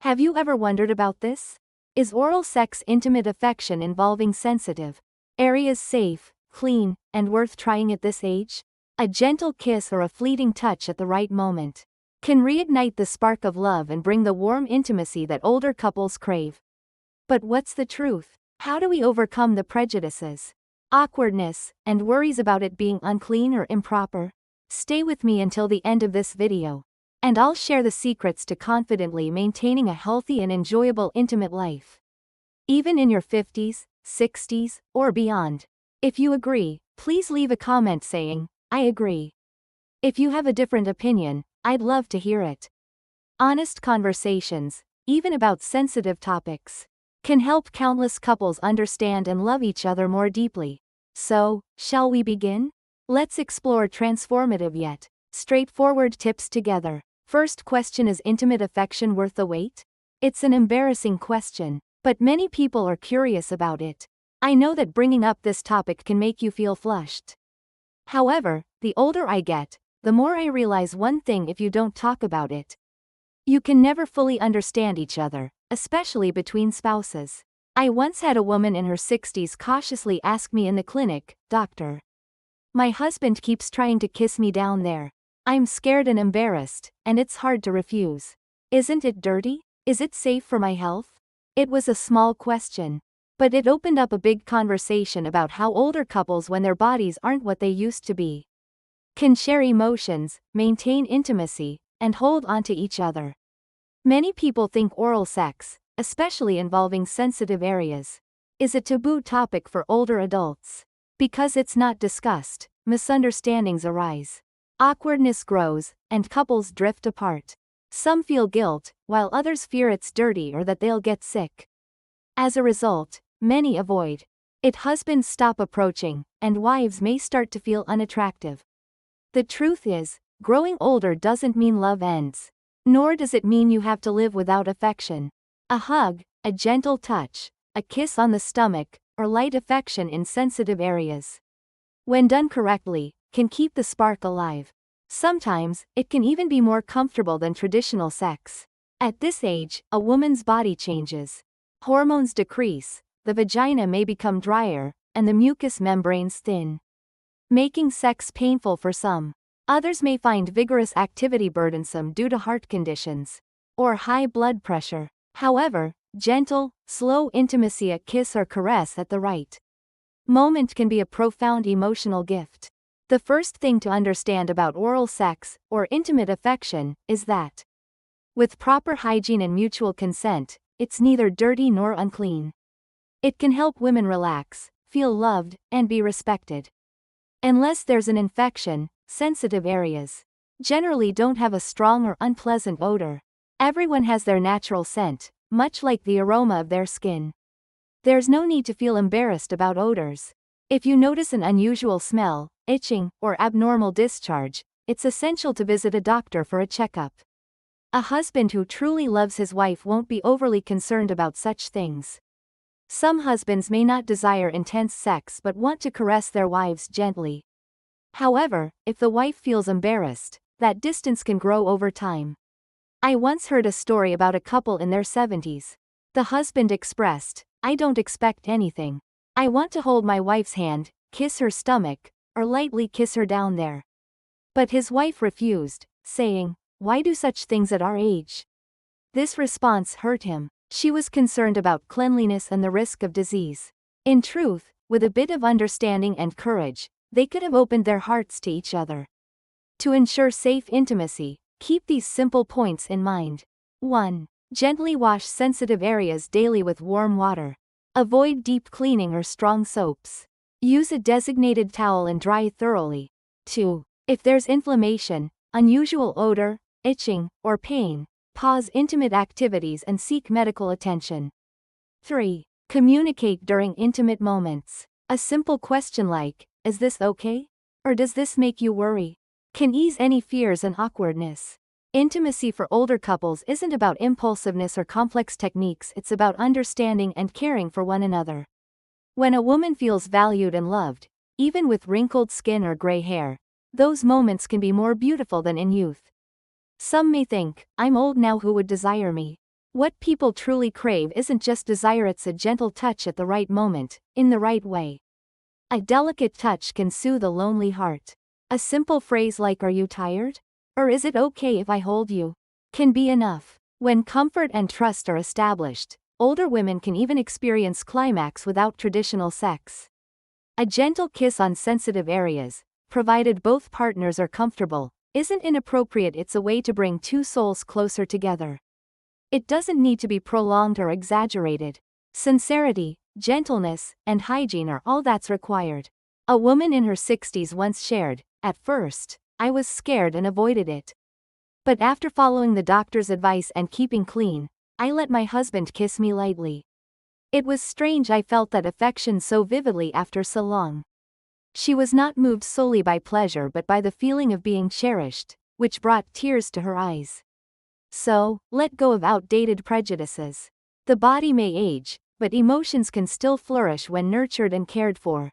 Have you ever wondered about this? Is oral sex intimate affection involving sensitive areas safe, clean, and worth trying at this age? A gentle kiss or a fleeting touch at the right moment can reignite the spark of love and bring the warm intimacy that older couples crave. But what's the truth? How do we overcome the prejudices, awkwardness, and worries about it being unclean or improper? Stay with me until the end of this video, and I'll share the secrets to confidently maintaining a healthy and enjoyable intimate life, even in your 50s, 60s, or beyond. If you agree, please leave a comment saying, "I agree." If you have a different opinion, I'd love to hear it. Honest conversations, even about sensitive topics, can help countless couples understand and love each other more deeply. So, shall we begin? Let's explore transformative yet straightforward tips together. First question: is intimate affection worth the wait? It's an embarrassing question, but many people are curious about it. I know that bringing up this topic can make you feel flushed. However, the older I get, the more I realize one thing: if you don't talk about it, you can never fully understand each other, especially between spouses. I once had a woman in her 60s cautiously ask me in the clinic, "Doctor, my husband keeps trying to kiss me down there. I'm scared and embarrassed, and it's hard to refuse. Isn't it dirty? Is it safe for my health?" It was a small question, but it opened up a big conversation about how older couples, when their bodies aren't what they used to be, can share emotions, maintain intimacy, and hold on to each other. Many people think oral sex, especially involving sensitive areas, is a taboo topic for older adults. Because it's not discussed, misunderstandings arise, awkwardness grows, and couples drift apart. Some feel guilt, while others fear it's dirty or that they'll get sick. As a result, many avoid it. Husbands stop approaching, and wives may start to feel unattractive. The truth is, growing older doesn't mean love ends, nor does it mean you have to live without affection. A hug, a gentle touch, a kiss on the stomach, or light affection in sensitive areas, when done correctly, can keep the spark alive. Sometimes, it can even be more comfortable than traditional sex. At this age, a woman's body changes. Hormones decrease, the vagina may become drier, and the mucous membranes thin, making sex painful for some. Others may find vigorous activity burdensome due to heart conditions or high blood pressure. However, gentle, slow intimacy, a kiss or caress at the right moment, can be a profound emotional gift. The first thing to understand about oral sex, or intimate affection, is that, with proper hygiene and mutual consent, it's neither dirty nor unclean. It can help women relax, feel loved, and be respected. Unless there's an infection, sensitive areas generally don't have a strong or unpleasant odor. Everyone has their natural scent, much like the aroma of their skin. There's no need to feel embarrassed about odors. If you notice an unusual smell, itching, or abnormal discharge, it's essential to visit a doctor for a checkup. A husband who truly loves his wife won't be overly concerned about such things. Some husbands may not desire intense sex but want to caress their wives gently. However, if the wife feels embarrassed, that distance can grow over time. I once heard a story about a couple in their 70s. The husband expressed, "I don't expect anything. I want to hold my wife's hand, kiss her stomach, or lightly kiss her down there." But his wife refused, saying, "Why do such things at our age?" This response hurt him. She was concerned about cleanliness and the risk of disease. In truth, with a bit of understanding and courage, they could have opened their hearts to each other. To ensure safe intimacy, keep these simple points in mind. 1. Gently wash sensitive areas daily with warm water. Avoid deep cleaning or strong soaps. Use a designated towel and dry thoroughly. 2. If there's inflammation, unusual odor, itching, or pain, pause intimate activities and seek medical attention. 3. Communicate during intimate moments. A simple question like, "Is this okay?" or "Does this make you worry?" can ease any fears and awkwardness. Intimacy for older couples isn't about impulsiveness or complex techniques, it's about understanding and caring for one another. When a woman feels valued and loved, even with wrinkled skin or gray hair, those moments can be more beautiful than in youth. Some may think, "I'm old now, who would desire me?" What people truly crave isn't just desire, it's a gentle touch at the right moment, in the right way. A delicate touch can soothe a lonely heart. A simple phrase like "Are you tired?" or "Is it okay if I hold you?" can be enough. When comfort and trust are established, older women can even experience climax without traditional sex. A gentle kiss on sensitive areas, provided both partners are comfortable, isn't inappropriate. It's a way to bring two souls closer together. It doesn't need to be prolonged or exaggerated. Sincerity, gentleness, and hygiene are all that's required. A woman in her 60s once shared, "At first, I was scared and avoided it. But after following the doctor's advice and keeping clean, I let my husband kiss me lightly. It was strange, I felt that affection so vividly after so long." She was not moved solely by pleasure but by the feeling of being cherished, which brought tears to her eyes. So, let go of outdated prejudices. The body may age, but emotions can still flourish when nurtured and cared for.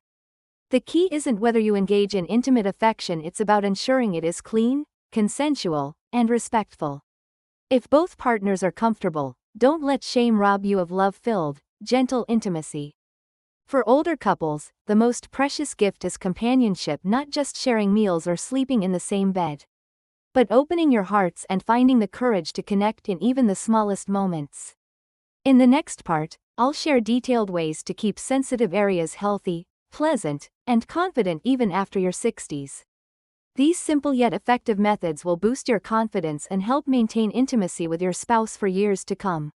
The key isn't whether you engage in intimate affection, it's about ensuring it is clean, consensual, and respectful. If both partners are comfortable, don't let shame rob you of love-filled, gentle intimacy. For older couples, the most precious gift is companionship, not just sharing meals or sleeping in the same bed, but opening your hearts and finding the courage to connect in even the smallest moments. In the next part, I'll share detailed ways to keep sensitive areas healthy, pleasant, and confident even after your 60s. These simple yet effective methods will boost your confidence and help maintain intimacy with your spouse for years to come.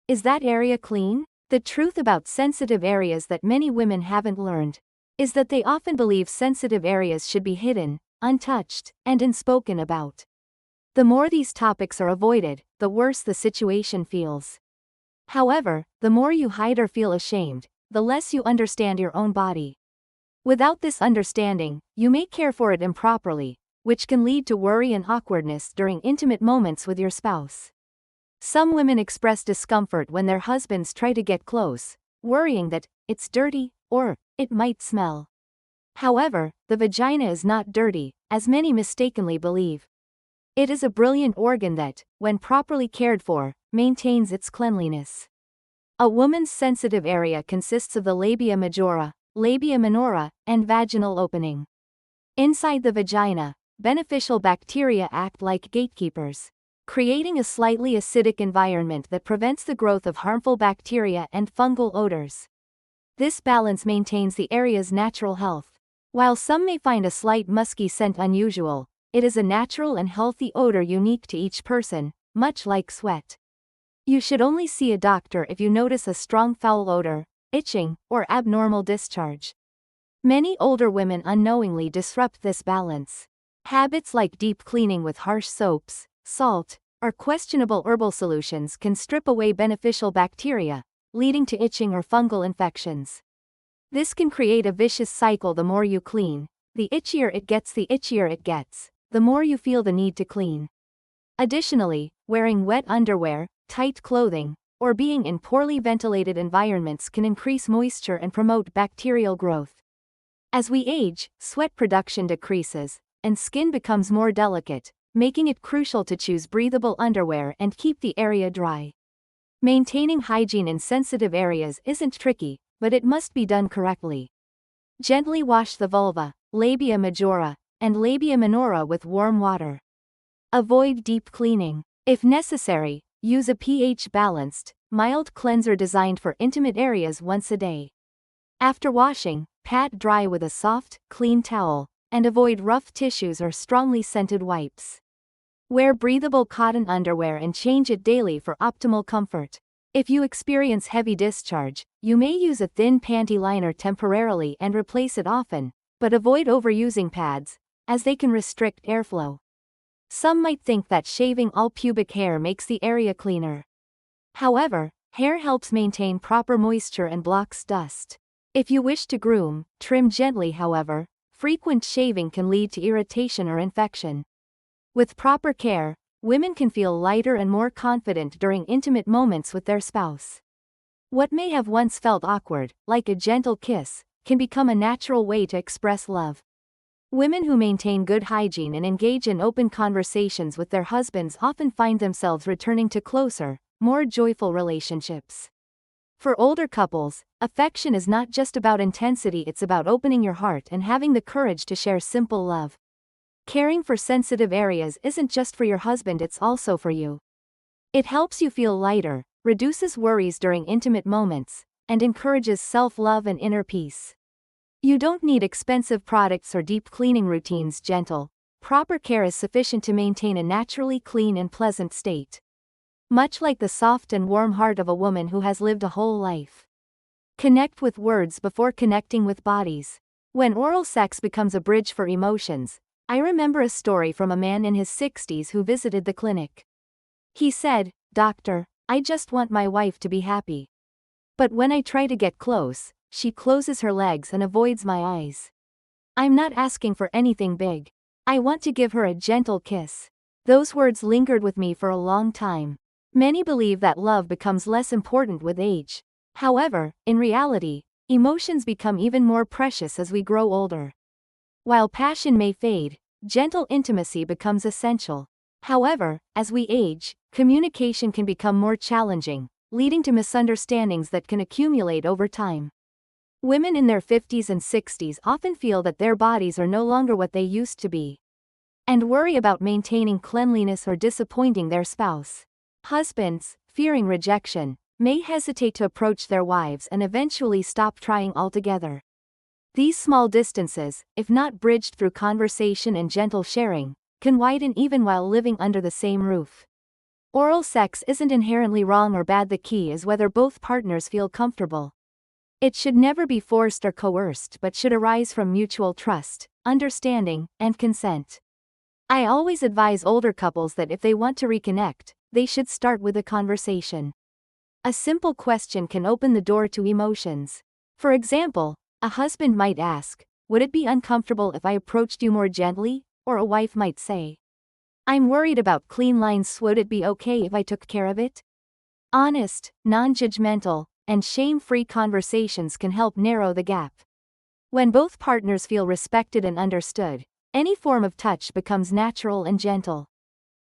Is that area clean? The truth about sensitive areas that many women haven't learned is that they often believe sensitive areas should be hidden, untouched, and unspoken about. The more these topics are avoided, the worse the situation feels. However, the more you hide or feel ashamed, the less you understand your own body. Without this understanding, you may care for it improperly, which can lead to worry and awkwardness during intimate moments with your spouse. Some women express discomfort when their husbands try to get close, worrying that it's dirty or it might smell. However, the vagina is not dirty, as many mistakenly believe. It is a brilliant organ that, when properly cared for, maintains its cleanliness. A woman's sensitive area consists of the labia majora, labia minora, and vaginal opening. Inside the vagina, beneficial bacteria act like gatekeepers, creating a slightly acidic environment that prevents the growth of harmful bacteria and fungal odors. This balance maintains the area's natural health. While some may find a slight musky scent unusual, it is a natural and healthy odor unique to each person, much like sweat. You should only see a doctor if you notice a strong foul odor, itching, or abnormal discharge. Many older women unknowingly disrupt this balance. Habits like deep cleaning with harsh soaps, salt, or questionable herbal solutions can strip away beneficial bacteria, leading to itching or fungal infections. This can create a vicious cycle. The more you clean, the itchier it gets. The more you feel the need to clean. Additionally, wearing wet underwear, tight clothing, or being in poorly ventilated environments can increase moisture and promote bacterial growth. As we age, sweat production decreases, and skin becomes more delicate, making it crucial to choose breathable underwear and keep the area dry. Maintaining hygiene in sensitive areas isn't tricky, but it must be done correctly. Gently wash the vulva, labia majora, and labia minora with warm water. Avoid deep cleaning. If necessary, use a pH-balanced, mild cleanser designed for intimate areas once a day. After washing, pat dry with a soft, clean towel, and avoid rough tissues or strongly scented wipes. Wear breathable cotton underwear and change it daily for optimal comfort. If you experience heavy discharge, you may use a thin panty liner temporarily and replace it often, but avoid overusing pads, as they can restrict airflow. Some might think that shaving all pubic hair makes the area cleaner. However, hair helps maintain proper moisture and blocks dust. If you wish to groom, trim gently. However, frequent shaving can lead to irritation or infection. With proper care, women can feel lighter and more confident during intimate moments with their spouse. What may have once felt awkward, like a gentle kiss, can become a natural way to express love. Women who maintain good hygiene and engage in open conversations with their husbands often find themselves returning to closer, more joyful relationships. For older couples, affection is not just about intensity, it's about opening your heart and having the courage to share simple love. Caring for sensitive areas isn't just for your husband, it's also for you. It helps you feel lighter, reduces worries during intimate moments, and encourages self-love and inner peace. You don't need expensive products or deep cleaning routines. Gentle, proper care is sufficient to maintain a naturally clean and pleasant state. Much like the soft and warm heart of a woman who has lived a whole life. Connect with words before connecting with bodies. When oral sex becomes a bridge for emotions, I remember a story from a man in his 60s who visited the clinic. He said, "Doctor, I just want my wife to be happy. But when I try to get close, she closes her legs and avoids my eyes. I'm not asking for anything big. I want to give her a gentle kiss." Those words lingered with me for a long time. Many believe that love becomes less important with age. However, in reality, emotions become even more precious as we grow older. While passion may fade, gentle intimacy becomes essential. However, as we age, communication can become more challenging, leading to misunderstandings that can accumulate over time. Women in their 50s and 60s often feel that their bodies are no longer what they used to be, and worry about maintaining cleanliness or disappointing their spouse. Husbands, fearing rejection, may hesitate to approach their wives and eventually stop trying altogether. These small distances, if not bridged through conversation and gentle sharing, can widen even while living under the same roof. Oral sex isn't inherently wrong or bad, the key is whether both partners feel comfortable. It should never be forced or coerced but should arise from mutual trust, understanding, and consent. I always advise older couples that if they want to reconnect, they should start with a conversation. A simple question can open the door to emotions. For example, a husband might ask, "Would it be uncomfortable if I approached you more gently?" Or a wife might say, "I'm worried about clean lines. Would it be okay if I took care of it?" Honest, non-judgmental, and shame-free conversations can help narrow the gap. When both partners feel respected and understood, any form of touch becomes natural and gentle.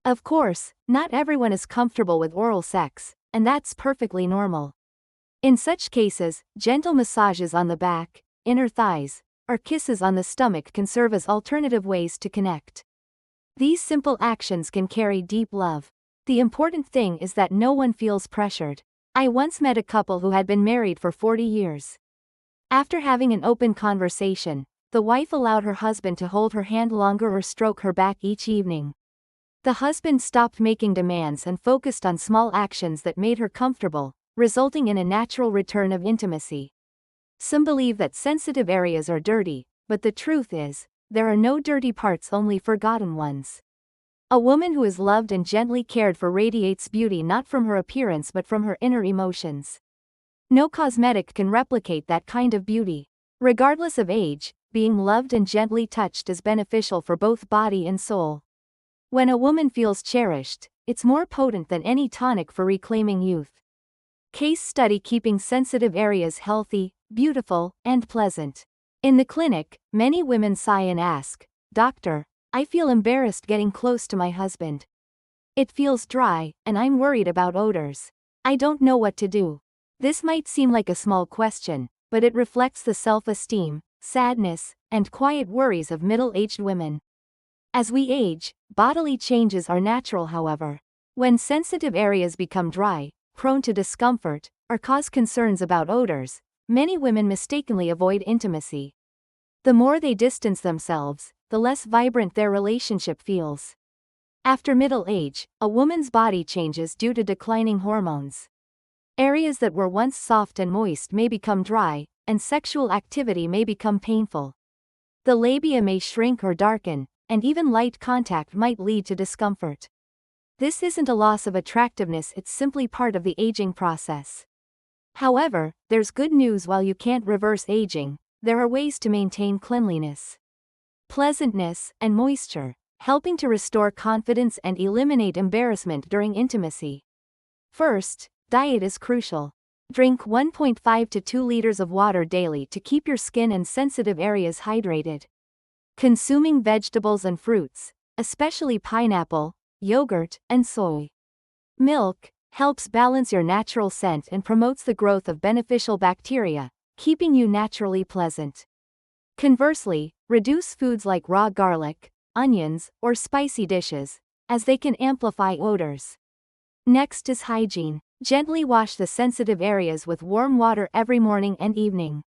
Of course, not everyone is comfortable with oral sex, and that's perfectly normal. In such cases, gentle massages on the back, inner thighs, or kisses on the stomach can serve as alternative ways to connect. These simple actions can carry deep love. The important thing is that no one feels pressured. I once met a couple who had been married for 40 years. After having an open conversation, the wife allowed her husband to hold her hand longer or stroke her back each evening. The husband stopped making demands and focused on small actions that made her comfortable, resulting in a natural return of intimacy. Some believe that sensitive areas are dirty, but the truth is, there are no dirty parts, only forgotten ones. A woman who is loved and gently cared for radiates beauty not from her appearance but from her inner emotions. No cosmetic can replicate that kind of beauty. Regardless of age, being loved and gently touched is beneficial for both body and soul. When a woman feels cherished, it's more potent than any tonic for reclaiming youth. Case study: keeping sensitive areas healthy, beautiful, and pleasant. In the clinic, many women sigh and ask, "Doctor, I feel embarrassed getting close to my husband. It feels dry, and I'm worried about odors. I don't know what to do." This might seem like a small question, but it reflects the self-esteem, sadness, and quiet worries of middle-aged women. As we age, bodily changes are natural. However, when sensitive areas become dry, prone to discomfort, or cause concerns about odors, many women mistakenly avoid intimacy. The more they distance themselves, the less vibrant their relationship feels. After middle age, a woman's body changes due to declining hormones. Areas that were once soft and moist may become dry, and sexual activity may become painful. The labia may shrink or darken, and even light contact might lead to discomfort. This isn't a loss of attractiveness, it's simply part of the aging process. However, there's good news: while you can't reverse aging, there are ways to maintain cleanliness, pleasantness, and moisture, helping to restore confidence and eliminate embarrassment during intimacy. First, diet is crucial. Drink 1.5 to 2 liters of water daily to keep your skin and sensitive areas hydrated. Consuming vegetables and fruits, especially pineapple, yogurt, and soy milk, helps balance your natural scent and promotes the growth of beneficial bacteria, keeping you naturally pleasant. Conversely, reduce foods like raw garlic, onions, or spicy dishes, as they can amplify odors. Next is hygiene. Gently wash the sensitive areas with warm water every morning and evening.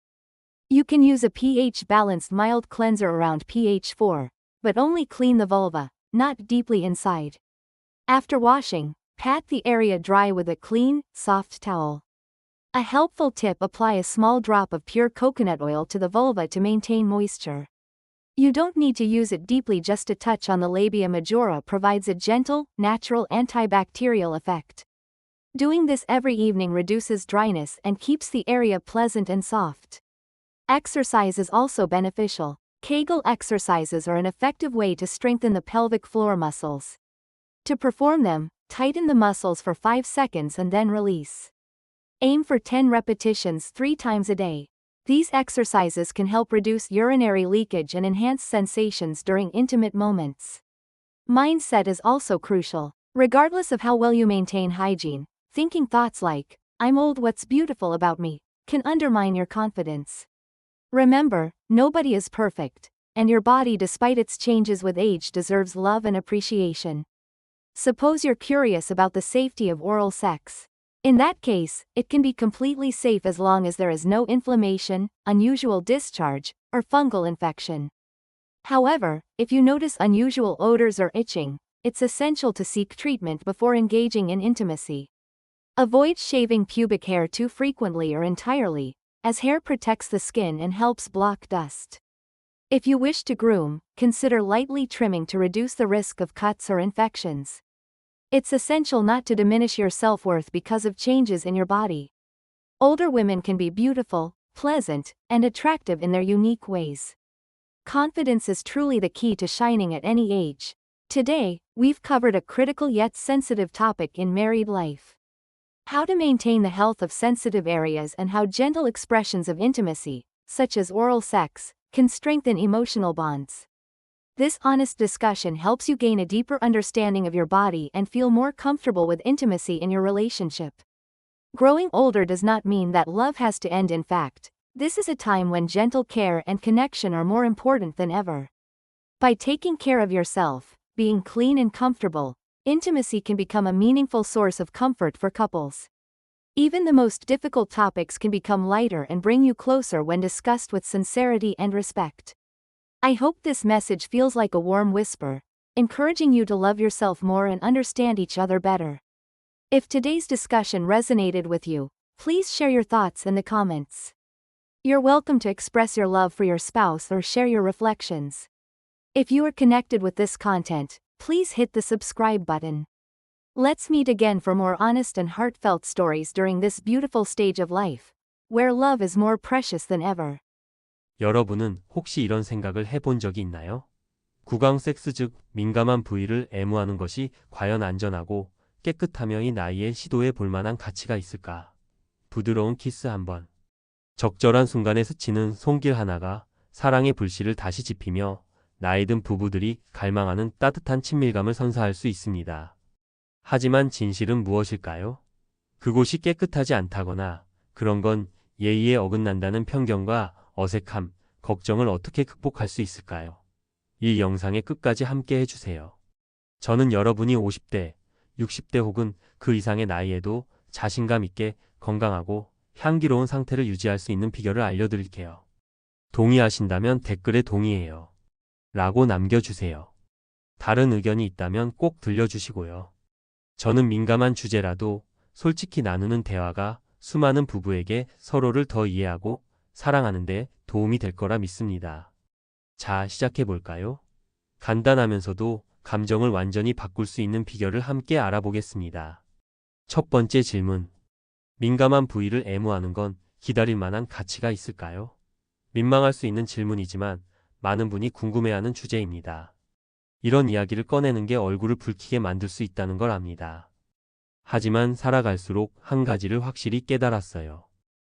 You can use a pH-balanced mild cleanser around pH 4, but only clean the vulva, not deeply inside. After washing, pat the area dry with a clean, soft towel. A helpful tip: apply a small drop of pure coconut oil to the vulva to maintain moisture. You don't need to use it deeply, just a touch on the labia majora provides a gentle, natural antibacterial effect. Doing this every evening reduces dryness and keeps the area pleasant and soft. Exercise is also beneficial. Kegel exercises are an effective way to strengthen the pelvic floor muscles. To perform them, tighten the muscles for 5 seconds and then release. Aim for 10 repetitions 3 times a day. These exercises can help reduce urinary leakage and enhance sensations during intimate moments. Mindset is also crucial. Regardless of how well you maintain hygiene, thinking thoughts like, "I'm old, what's beautiful about me," can undermine your confidence. Remember, nobody is perfect, and your body, despite its changes with age, deserves love and appreciation. Suppose you're curious about the safety of oral sex. In that case, it can be completely safe as long as there is no inflammation, unusual discharge, or fungal infection. However, if you notice unusual odors or itching, it's essential to seek treatment before engaging in intimacy. Avoid shaving pubic hair too frequently or entirely, as hair protects the skin and helps block dust. If you wish to groom, consider lightly trimming to reduce the risk of cuts or infections. It's essential not to diminish your self-worth because of changes in your body. Older women can be beautiful, pleasant, and attractive in their unique ways. Confidence is truly the key to shining at any age. Today, we've covered a critical yet sensitive topic in married life: how to maintain the health of sensitive areas and how gentle expressions of intimacy, such as oral sex, can strengthen emotional bonds. This honest discussion helps you gain a deeper understanding of your body and feel more comfortable with intimacy in your relationship. Growing older does not mean that love has to end. In fact, this is a time when gentle care and connection are more important than ever. By taking care of yourself, being clean and comfortable, intimacy can become a meaningful source of comfort for couples. Even the most difficult topics can become lighter and bring you closer when discussed with sincerity and respect. I hope this message feels like a warm whisper, encouraging you to love yourself more and understand each other better. If today's discussion resonated with you, please share your thoughts in the comments. You're welcome to express your love for your spouse or share your reflections. If you are connected with this content, please hit the subscribe button. Let's meet again for more honest and heartfelt stories during this beautiful stage of life, where love is more precious than ever. 여러분은 혹시 이런 생각을 해본 적이 있나요? 구강 섹스, 즉 민감한 부위를 애무하는 것이 과연 안전하고 깨끗하며 이 나이에 시도해 볼 만한 가치가 있을까? 부드러운 키스 한 번, 적절한 순간에 스치는 손길 하나가 사랑의 불씨를 다시 지피며 나이든 부부들이 갈망하는 따뜻한 친밀감을 선사할 수 있습니다. 하지만 진실은 무엇일까요? 그곳이 깨끗하지 않다거나 그런 건 예의에 어긋난다는 편견과 어색함, 걱정을 어떻게 극복할 수 있을까요? 이 영상의 끝까지 함께 해주세요. 저는 여러분이 50대, 60대 혹은 그 이상의 나이에도 자신감 있게 건강하고 향기로운 상태를 유지할 수 있는 비결을 알려드릴게요. 동의하신다면 댓글에 동의해요 라고 남겨주세요. 다른 의견이 있다면 꼭 들려주시고요. 저는 민감한 주제라도 솔직히 나누는 대화가 수많은 부부에게 서로를 더 이해하고 사랑하는 데 도움이 될 거라 믿습니다. 자, 시작해볼까요? 간단하면서도 감정을 완전히 바꿀 수 있는 비결을 함께 알아보겠습니다. 첫 번째 질문. 민감한 부위를 애무하는 건 기다릴 만한 가치가 있을까요? 민망할 수 있는 질문이지만 많은 분이 궁금해하는 주제입니다. 이런 이야기를 꺼내는 게 얼굴을 붉히게 만들 수 있다는 걸 압니다. 하지만 살아갈수록 한 가지를 확실히 깨달았어요.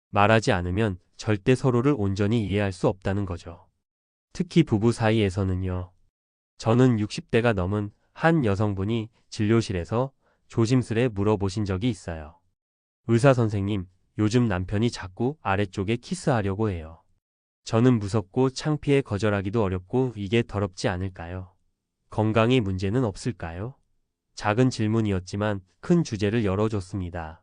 말하지 않으면 절대 서로를 온전히 이해할 수 없다는 거죠. 특히 부부 사이에서는요. 저는 60대가 넘은 한 여성분이 진료실에서 조심스레 물어보신 적이 있어요. 의사 선생님, 요즘 남편이 자꾸 아래쪽에 키스하려고 해요. 저는 무섭고 창피해 거절하기도 어렵고 이게 더럽지 않을까요? 건강에 문제는 없을까요? 작은 질문이었지만 큰 주제를 열어줬습니다.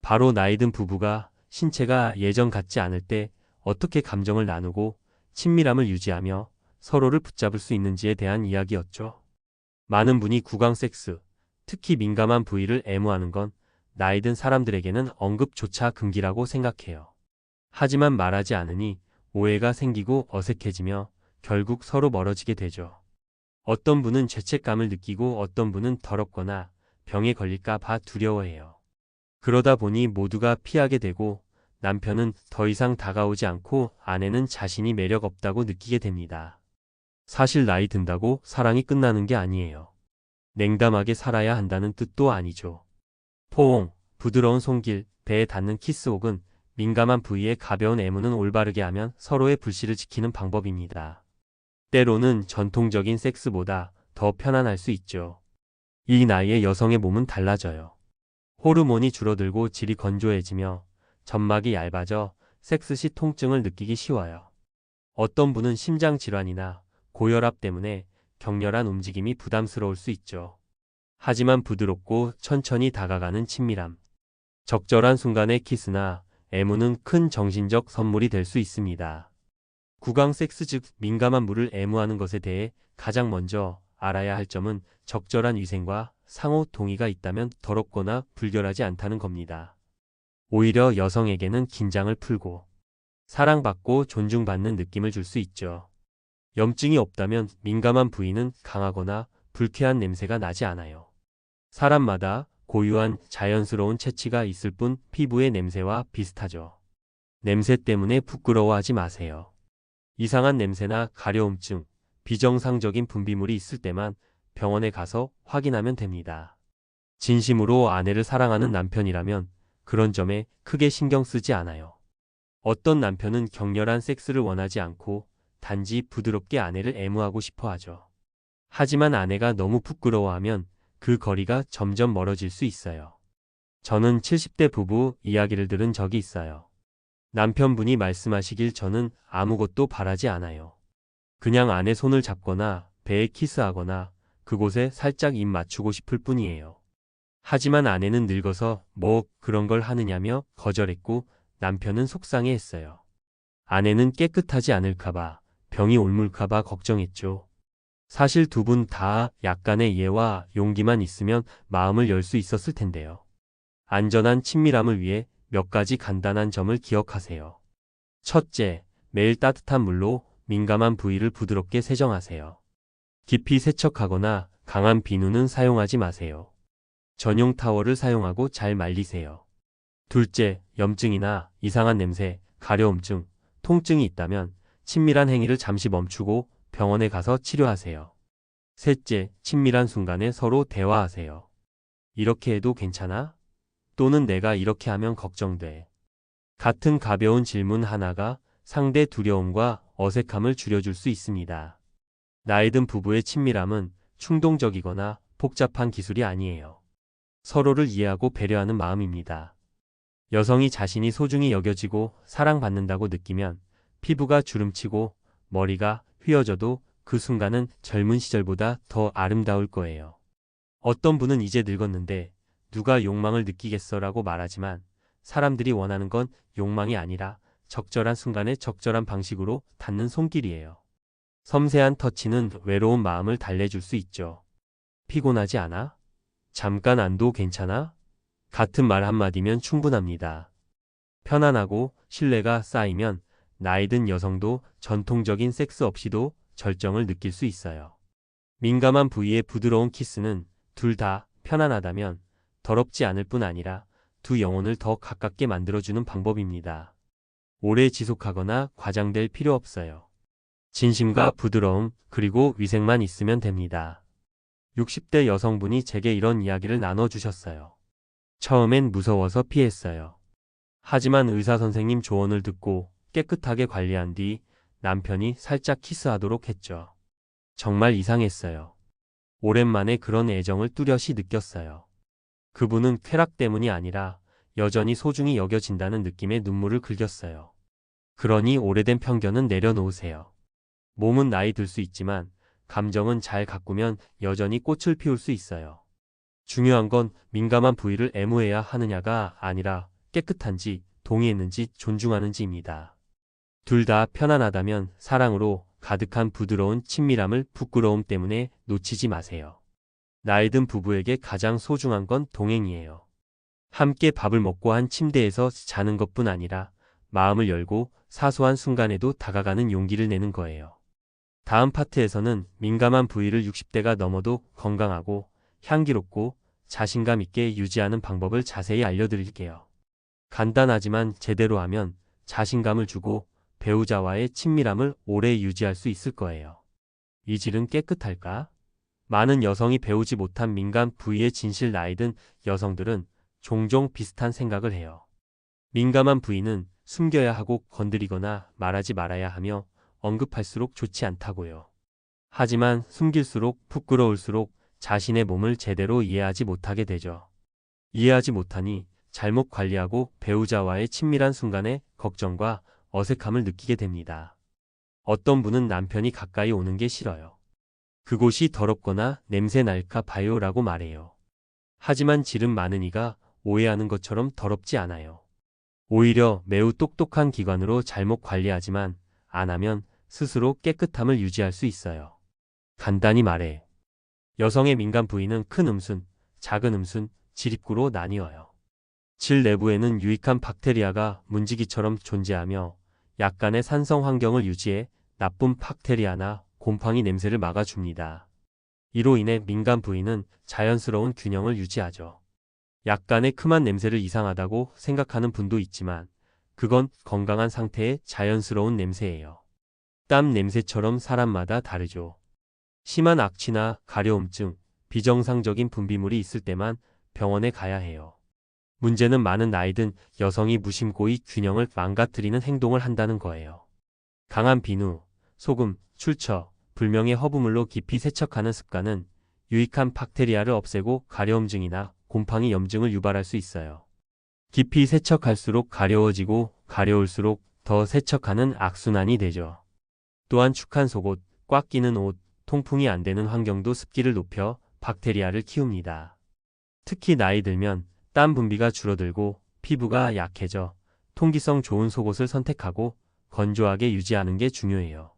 바로 나이든 부부가 신체가 예전 같지 않을 때 어떻게 감정을 나누고 친밀함을 유지하며 서로를 붙잡을 수 있는지에 대한 이야기였죠. 많은 분이 구강 섹스, 특히 민감한 부위를 애무하는 건 나이든 사람들에게는 언급조차 금기라고 생각해요. 하지만 말하지 않으니 오해가 생기고 어색해지며 결국 서로 멀어지게 되죠. 어떤 분은 죄책감을 느끼고 어떤 분은 더럽거나 병에 걸릴까 봐 두려워해요. 그러다 보니 모두가 피하게 되고 남편은 더 이상 다가오지 않고 아내는 자신이 매력 없다고 느끼게 됩니다. 사실 나이 든다고 사랑이 끝나는 게 아니에요. 냉담하게 살아야 한다는 뜻도 아니죠. 포옹, 부드러운 손길, 배에 닿는 키스 혹은 민감한 부위에 가벼운 애무는 올바르게 하면 서로의 불씨를 지키는 방법입니다. 때로는 전통적인 섹스보다 더 편안할 수 있죠. 이 나이에 여성의 몸은 달라져요. 호르몬이 줄어들고 질이 건조해지며 점막이 얇아져 섹스 시 통증을 느끼기 쉬워요. 어떤 분은 심장 질환이나 고혈압 때문에 격렬한 움직임이 부담스러울 수 있죠. 하지만 부드럽고 천천히 다가가는 친밀함, 적절한 순간의 키스나 애무는 큰 정신적 선물이 될 수 있습니다. 구강 섹스 즉 민감한 물을 애무하는 것에 대해 가장 먼저 알아야 할 점은 적절한 위생과 상호 동의가 있다면 더럽거나 불결하지 않다는 겁니다. 오히려 여성에게는 긴장을 풀고 사랑받고 존중받는 느낌을 줄 수 있죠. 염증이 없다면 민감한 부위는 강하거나 불쾌한 냄새가 나지 않아요. 사람마다 고유한 자연스러운 체취가 있을 뿐 피부의 냄새와 비슷하죠. 냄새 때문에 부끄러워하지 마세요. 이상한 냄새나 가려움증, 비정상적인 분비물이 있을 때만 병원에 가서 확인하면 됩니다. 진심으로 아내를 사랑하는 남편이라면 그런 점에 크게 신경 쓰지 않아요. 어떤 남편은 격렬한 섹스를 원하지 않고 단지 부드럽게 아내를 애무하고 싶어 하죠. 하지만 아내가 너무 부끄러워하면 그 거리가 점점 멀어질 수 있어요. 저는 70대 부부 이야기를 들은 적이 있어요. 남편분이 말씀하시길 저는 아무것도 바라지 않아요. 그냥 아내 손을 잡거나 배에 키스하거나 그곳에 살짝 입 맞추고 싶을 뿐이에요. 하지만 아내는 늙어서 뭐 그런 걸 하느냐며 거절했고 남편은 속상해했어요. 아내는 깨끗하지 않을까봐, 병이 옮을까봐 걱정했죠. 사실 두 분 다 약간의 이해와 용기만 있으면 마음을 열 수 있었을 텐데요. 안전한 친밀함을 위해 몇 가지 간단한 점을 기억하세요. 첫째, 매일 따뜻한 물로 민감한 부위를 부드럽게 세정하세요. 깊이 세척하거나 강한 비누는 사용하지 마세요. 전용 타월을 사용하고 잘 말리세요. 둘째, 염증이나 이상한 냄새, 가려움증, 통증이 있다면 친밀한 행위를 잠시 멈추고 병원에 가서 치료하세요. 셋째, 친밀한 순간에 서로 대화하세요. 이렇게 해도 괜찮아? 또는 내가 이렇게 하면 걱정돼. 같은 가벼운 질문 하나가 상대 두려움과 어색함을 줄여줄 수 있습니다. 나이든 부부의 친밀함은 충동적이거나 복잡한 기술이 아니에요. 서로를 이해하고 배려하는 마음입니다. 여성이 자신이 소중히 여겨지고 사랑받는다고 느끼면 피부가 주름치고 머리가 휘어져도 그 순간은 젊은 시절보다 더 아름다울 거예요. 어떤 분은 이제 늙었는데 누가 욕망을 느끼겠어라고 말하지만 사람들이 원하는 건 욕망이 아니라 적절한 순간에 적절한 방식으로 닿는 손길이에요. 섬세한 터치는 외로운 마음을 달래줄 수 있죠. 피곤하지 않아? 잠깐 안도 괜찮아? 같은 말 한마디면 충분합니다. 편안하고 신뢰가 쌓이면 나이든 여성도 전통적인 섹스 없이도 절정을 느낄 수 있어요. 민감한 부위의 부드러운 키스는 둘 다 편안하다면 더럽지 않을 뿐 아니라 두 영혼을 더 가깝게 만들어주는 방법입니다. 오래 지속하거나 과장될 필요 없어요. 진심과 부드러움 그리고 위생만 있으면 됩니다. 60대 여성분이 제게 이런 이야기를 나눠주셨어요. 처음엔 무서워서 피했어요. 하지만 의사 선생님 조언을 듣고 깨끗하게 관리한 뒤 남편이 살짝 키스하도록 했죠. 정말 이상했어요. 오랜만에 그런 애정을 뚜렷이 느꼈어요. 그분은 쾌락 때문이 아니라 여전히 소중히 여겨진다는 느낌에 눈물을 긁었어요. 그러니 오래된 편견은 내려놓으세요. 몸은 나이 들 수 있지만 감정은 잘 가꾸면 여전히 꽃을 피울 수 있어요. 중요한 건 민감한 부위를 애무해야 하느냐가 아니라 깨끗한지 동의했는지 존중하는지입니다. 둘 다 편안하다면 사랑으로 가득한 부드러운 친밀함을 부끄러움 때문에 놓치지 마세요. 나이 든 부부에게 가장 소중한 건 동행이에요. 함께 밥을 먹고 한 침대에서 자는 것뿐 아니라 마음을 열고 사소한 순간에도 다가가는 용기를 내는 거예요. 다음 파트에서는 민감한 부위를 60대가 넘어도 건강하고 향기롭고 자신감 있게 유지하는 방법을 자세히 알려드릴게요. 간단하지만 제대로 하면 자신감을 주고 배우자와의 친밀함을 오래 유지할 수 있을 거예요. 이질은 깨끗할까? 많은 여성이 배우지 못한 민감 부위의 진실. 나이 든 여성들은 종종 비슷한 생각을 해요. 민감한 부위는 숨겨야 하고 건드리거나 말하지 말아야 하며 언급할수록 좋지 않다고요. 하지만 숨길수록 부끄러울수록 자신의 몸을 제대로 이해하지 못하게 되죠. 이해하지 못하니 잘못 관리하고 배우자와의 친밀한 순간에 걱정과 어색함을 느끼게 됩니다. 어떤 분은 남편이 가까이 오는 게 싫어요. 그곳이 더럽거나 냄새 날까 봐요라고 말해요. 하지만 질은 많은 이가 오해하는 것처럼 더럽지 않아요. 오히려 매우 똑똑한 기관으로 잘못 관리하지만 안 하면 스스로 깨끗함을 유지할 수 있어요. 간단히 말해. 여성의 민감 부위는 큰 음순, 작은 음순, 질입구로 나뉘어요. 질 내부에는 유익한 박테리아가 문지기처럼 존재하며 약간의 산성 환경을 유지해 나쁜 박테리아나 곰팡이 냄새를 막아줍니다. 이로 인해 민감 부위는 자연스러운 균형을 유지하죠. 약간의 큼한 냄새를 이상하다고 생각하는 분도 있지만 그건 건강한 상태의 자연스러운 냄새예요. 땀 냄새처럼 사람마다 다르죠. 심한 악취나 가려움증, 비정상적인 분비물이 있을 때만 병원에 가야 해요. 문제는 많은 나이 든 여성이 무심코이 균형을 망가뜨리는 행동을 한다는 거예요. 강한 비누, 소금, 출처, 불명의 허브물로 깊이 세척하는 습관은 유익한 박테리아를 없애고 가려움증이나 곰팡이 염증을 유발할 수 있어요. 깊이 세척할수록 가려워지고 가려울수록 더 세척하는 악순환이 되죠. 또한 축한 속옷, 꽉 끼는 옷, 통풍이 안 되는 환경도 습기를 높여 박테리아를 키웁니다. 특히 나이 들면 땀 분비가 줄어들고 피부가 약해져 통기성 좋은 속옷을 선택하고 건조하게 유지하는 게 중요해요.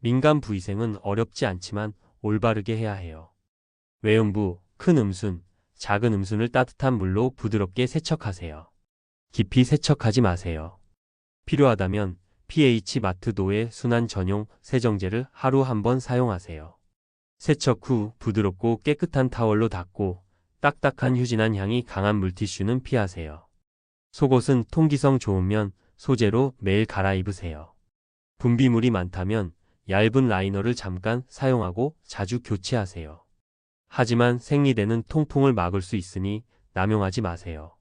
민감 부위생은 어렵지 않지만 올바르게 해야 해요. 외음부, 큰 음순, 작은 음순을 따뜻한 물로 부드럽게 세척하세요. 깊이 세척하지 마세요. 필요하다면 pH 마트도의 순환 전용 세정제를 하루 한 번 사용하세요. 세척 후 부드럽고 깨끗한 타월로 닦고 딱딱한 휴지나 향이 강한 물티슈는 피하세요. 속옷은 통기성 좋은 면, 소재로 매일 갈아입으세요. 분비물이 많다면 얇은 라이너를 잠깐 사용하고 자주 교체하세요. 하지만 생리대는 통풍을 막을 수 있으니 남용하지 마세요.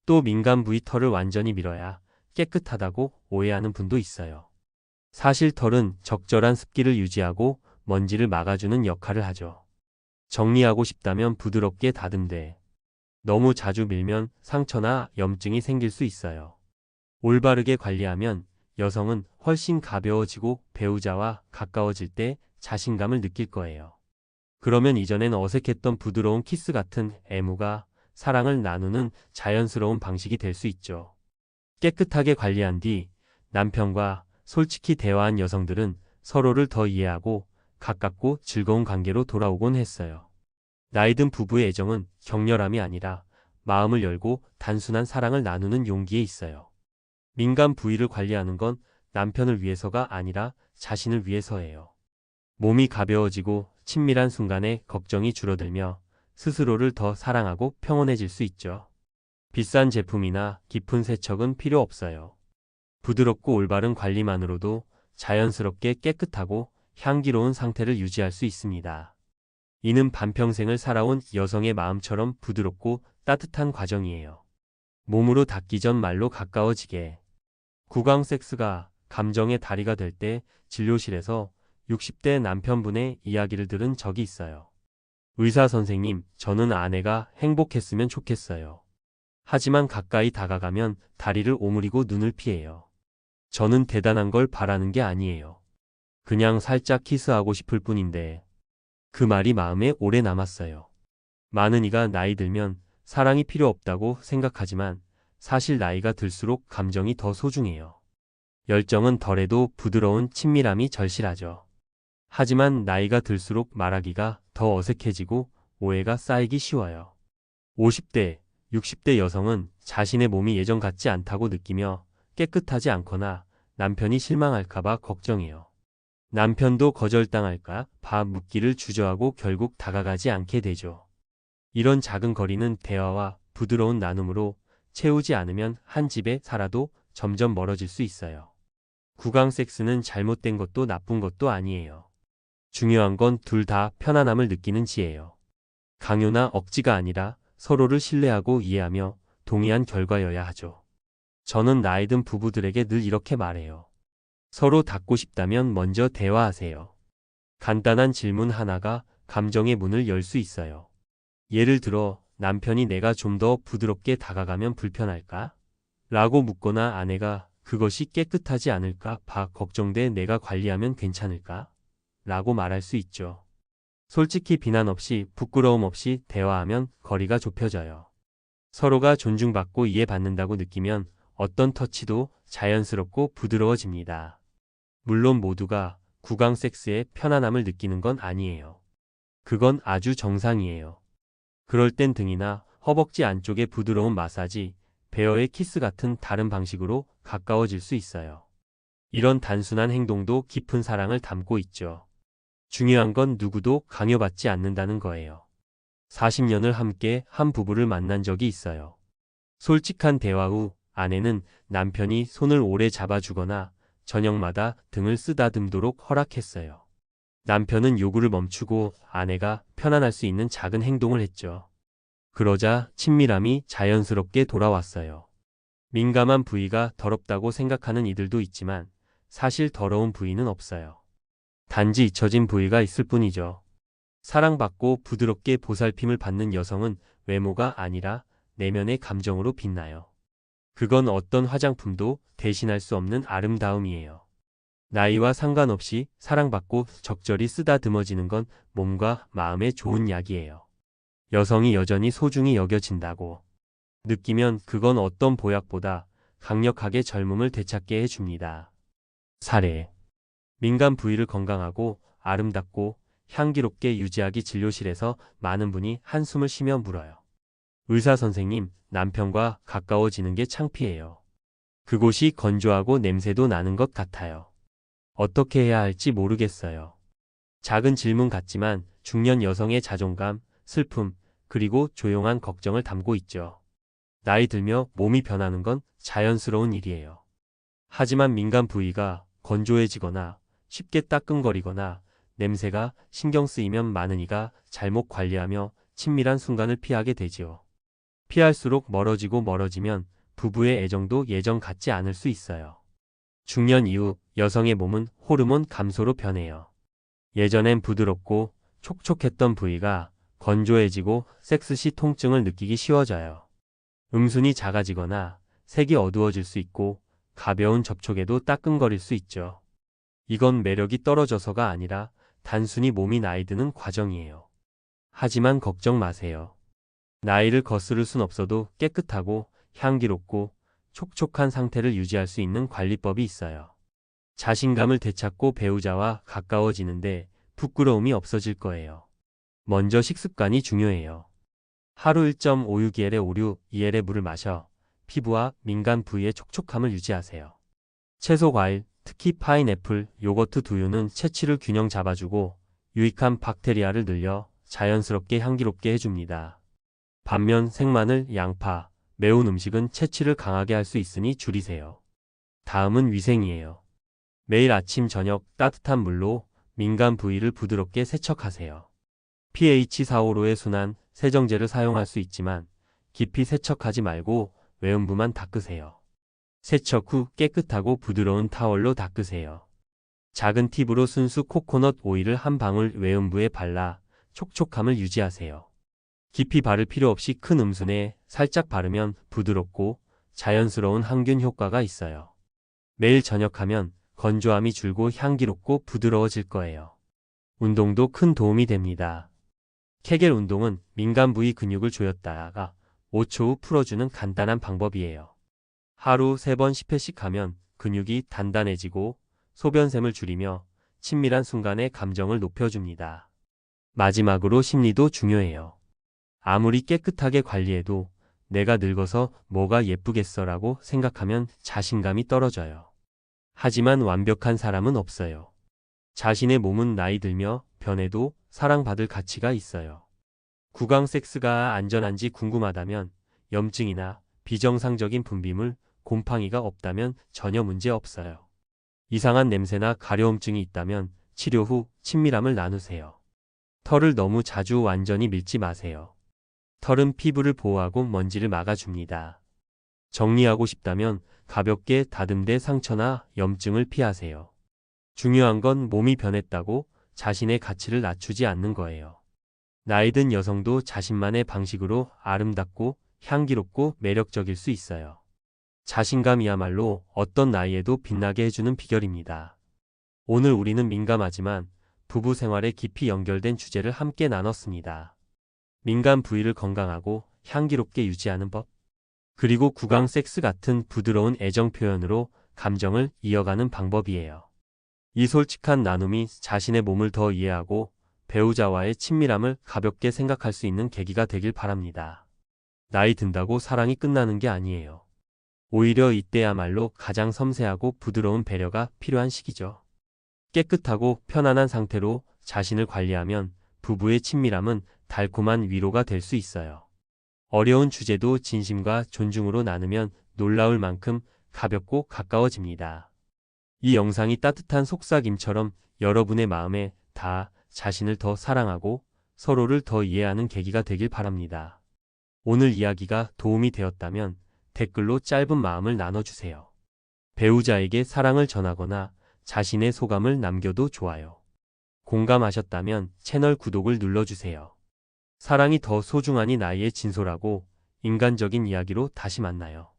또 민감 부위 털을 완전히 밀어야 깨끗하다고 오해하는 분도 있어요. 사실 털은 적절한 습기를 유지하고 먼지를 막아주는 역할을 하죠. 정리하고 싶다면 부드럽게 다듬되 너무 자주 밀면 상처나 염증이 생길 수 있어요. 올바르게 관리하면 여성은 훨씬 가벼워지고 배우자와 가까워질 때 자신감을 느낄 거예요. 그러면 이전엔 어색했던 부드러운 키스 같은 애무가 사랑을 나누는 자연스러운 방식이 될 수 있죠. 깨끗하게 관리한 뒤 남편과 솔직히 대화한 여성들은 서로를 더 이해하고 가깝고 즐거운 관계로 돌아오곤 했어요. 나이 든 부부의 애정은 격렬함이 아니라 마음을 열고 단순한 사랑을 나누는 용기에 있어요. 민감 부위를 관리하는 건 남편을 위해서가 아니라 자신을 위해서예요. 몸이 가벼워지고 친밀한 순간에 걱정이 줄어들며 스스로를 더 사랑하고 평온해질 수 있죠. 비싼 제품이나 깊은 세척은 필요 없어요. 부드럽고 올바른 관리만으로도 자연스럽게 깨끗하고 향기로운 상태를 유지할 수 있습니다. 이는 반평생을 살아온 여성의 마음처럼 부드럽고 따뜻한 과정이에요. 몸으로 닿기 전 말로 가까워지게. 구강 섹스가 감정의 다리가 될 때 진료실에서 60대 남편분의 이야기를 들은 적이 있어요. 의사 선생님, 저는 아내가 행복했으면 좋겠어요. 하지만 가까이 다가가면 다리를 오므리고 눈을 피해요. 저는 대단한 걸 바라는 게 아니에요. 그냥 살짝 키스하고 싶을 뿐인데. 그 말이 마음에 오래 남았어요. 많은 이가 나이 들면 사랑이 필요 없다고 생각하지만 사실 나이가 들수록 감정이 더 소중해요. 열정은 덜해도 부드러운 친밀함이 절실하죠. 하지만 나이가 들수록 말하기가 더 어색해지고 오해가 쌓이기 쉬워요. 50대, 60대 여성은 자신의 몸이 예전 같지 않다고 느끼며 깨끗하지 않거나 남편이 실망할까봐 걱정해요. 남편도 거절당할까 봐 묻기를 주저하고 결국 다가가지 않게 되죠. 이런 작은 거리는 대화와 부드러운 나눔으로 채우지 않으면 한 집에 살아도 점점 멀어질 수 있어요. 구강 섹스는 잘못된 것도 나쁜 것도 아니에요. 중요한 건 둘 다 편안함을 느끼는 지예요. 강요나 억지가 아니라 서로를 신뢰하고 이해하며 동의한 결과여야 하죠. 저는 나이 든 부부들에게 늘 이렇게 말해요. 서로 닿고 싶다면 먼저 대화하세요. 간단한 질문 하나가 감정의 문을 열 수 있어요. 예를 들어, 남편이 내가 좀 더 부드럽게 다가가면 불편할까? 라고 묻거나 아내가 그것이 깨끗하지 않을까 봐 걱정돼 내가 관리하면 괜찮을까? 라고 말할 수 있죠. 솔직히 비난 없이 부끄러움 없이 대화하면 거리가 좁혀져요. 서로가 존중받고 이해받는다고 느끼면 어떤 터치도 자연스럽고 부드러워집니다. 물론 모두가 구강 섹스에 편안함을 느끼는 건 아니에요. 그건 아주 정상이에요. 그럴 땐 등이나 허벅지 안쪽의 부드러운 마사지, 베어의 키스 같은 다른 방식으로 가까워질 수 있어요. 이런 단순한 행동도 깊은 사랑을 담고 있죠. 중요한 건 누구도 강요받지 않는다는 거예요. 40년을 함께 한 부부를 만난 적이 있어요. 솔직한 대화 후 아내는 남편이 손을 오래 잡아주거나 저녁마다 등을 쓰다듬도록 허락했어요. 남편은 요구를 멈추고 아내가 편안할 수 있는 작은 행동을 했죠. 그러자 친밀함이 자연스럽게 돌아왔어요. 민감한 부위가 더럽다고 생각하는 이들도 있지만 사실 더러운 부위는 없어요. 단지 잊혀진 부위가 있을 뿐이죠. 사랑받고 부드럽게 보살핌을 받는 여성은 외모가 아니라 내면의 감정으로 빛나요. 그건 어떤 화장품도 대신할 수 없는 아름다움이에요. 나이와 상관없이 사랑받고 적절히 쓰다듬어지는 건 몸과 마음에 좋은 약이에요. 여성이 여전히 소중히 여겨진다고 느끼면 그건 어떤 보약보다 강력하게 젊음을 되찾게 해줍니다. 사례. 민간 부위를 건강하고 아름답고 향기롭게 유지하기 진료실에서 많은 분이 한숨을 쉬며 물어요. 의사 선생님, 남편과 가까워지는 게 창피해요. 그곳이 건조하고 냄새도 나는 것 같아요. 어떻게 해야 할지 모르겠어요. 작은 질문 같지만 중년 여성의 자존감, 슬픔, 그리고 조용한 걱정을 담고 있죠. 나이 들며 몸이 변하는 건 자연스러운 일이에요. 하지만 민간 부위가 건조해지거나 쉽게 따끔거리거나 냄새가 신경 쓰이면 많은 이가 잘못 관리하며 친밀한 순간을 피하게 되지요. 피할수록 멀어지면 부부의 애정도 예전 같지 않을 수 있어요. 중년 이후 여성의 몸은 호르몬 감소로 변해요. 예전엔 부드럽고 촉촉했던 부위가 건조해지고 섹스 시 통증을 느끼기 쉬워져요. 음순이 작아지거나 색이 어두워질 수 있고 가벼운 접촉에도 따끔거릴 수 있죠. 이건 매력이 떨어져서가 아니라 단순히 몸이 나이 드는 과정이에요. 하지만 걱정 마세요. 나이를 거스를 순 없어도 깨끗하고 향기롭고 촉촉한 상태를 유지할 수 있는 관리법이 있어요. 자신감을 되찾고 배우자와 가까워지는데 부끄러움이 없어질 거예요. 먼저 식습관이 중요해요. 하루 1.56ml의 오류, 2ml의 물을 마셔 피부와 민간 부위의 촉촉함을 유지하세요. 채소 과일, 특히 파인애플, 요거트, 두유는 채취를 균형 잡아주고 유익한 박테리아를 늘려 자연스럽게 향기롭게 해줍니다. 반면 생마늘, 양파, 매운 음식은 채취를 강하게 할 수 있으니 줄이세요. 다음은 위생이에요. 매일 아침 저녁 따뜻한 물로 민간 부위를 부드럽게 세척하세요. pH 4.5의 순한 세정제를 사용할 수 있지만 깊이 세척하지 말고 외음부만 닦으세요. 세척 후 깨끗하고 부드러운 타월로 닦으세요. 작은 팁으로 순수 코코넛 오일을 한 방울 외음부에 발라 촉촉함을 유지하세요. 깊이 바를 필요 없이 큰 음순에 살짝 바르면 부드럽고 자연스러운 항균 효과가 있어요. 매일 저녁하면 건조함이 줄고 향기롭고 부드러워질 거예요. 운동도 큰 도움이 됩니다. 케겔 운동은 민감 부위 근육을 조였다가 5초 후 풀어주는 간단한 방법이에요. 하루 3번 10회씩 하면 근육이 단단해지고 소변샘을 줄이며 친밀한 순간의 감정을 높여줍니다. 마지막으로 심리도 중요해요. 아무리 깨끗하게 관리해도 내가 늙어서 뭐가 예쁘겠어라고 생각하면 자신감이 떨어져요. 하지만 완벽한 사람은 없어요. 자신의 몸은 나이 들며 변해도 사랑받을 가치가 있어요. 구강 섹스가 안전한지 궁금하다면 염증이나 비정상적인 분비물, 곰팡이가 없다면 전혀 문제 없어요. 이상한 냄새나 가려움증이 있다면 치료 후 친밀함을 나누세요. 털을 너무 자주 완전히 밀지 마세요. 털은 피부를 보호하고 먼지를 막아줍니다. 정리하고 싶다면 가볍게 다듬되 상처나 염증을 피하세요. 중요한 건 몸이 변했다고 자신의 가치를 낮추지 않는 거예요. 나이든 여성도 자신만의 방식으로 아름답고 향기롭고 매력적일 수 있어요. 자신감이야말로 어떤 나이에도 빛나게 해주는 비결입니다. 오늘 우리는 민감하지만 부부 생활에 깊이 연결된 주제를 함께 나눴습니다. 민감 부위를 건강하고 향기롭게 유지하는 법, 그리고 구강 섹스 같은 부드러운 애정 표현으로 감정을 이어가는 방법이에요. 이 솔직한 나눔이 자신의 몸을 더 이해하고 배우자와의 친밀함을 가볍게 생각할 수 있는 계기가 되길 바랍니다. 나이 든다고 사랑이 끝나는 게 아니에요. 오히려 이때야말로 가장 섬세하고 부드러운 배려가 필요한 시기죠. 깨끗하고 편안한 상태로 자신을 관리하면 부부의 친밀함은 달콤한 위로가 될 수 있어요. 어려운 주제도 진심과 존중으로 나누면 놀라울 만큼 가볍고 가까워집니다. 이 영상이 따뜻한 속삭임처럼 여러분의 마음에 닿아 자신을 더 사랑하고 서로를 더 이해하는 계기가 되길 바랍니다. 오늘 이야기가 도움이 되었다면 댓글로 짧은 마음을 나눠주세요. 배우자에게 사랑을 전하거나 자신의 소감을 남겨도 좋아요. 공감하셨다면 채널 구독을 눌러주세요. 사랑이 더 소중하니 나이에 진솔하고 인간적인 이야기로 다시 만나요.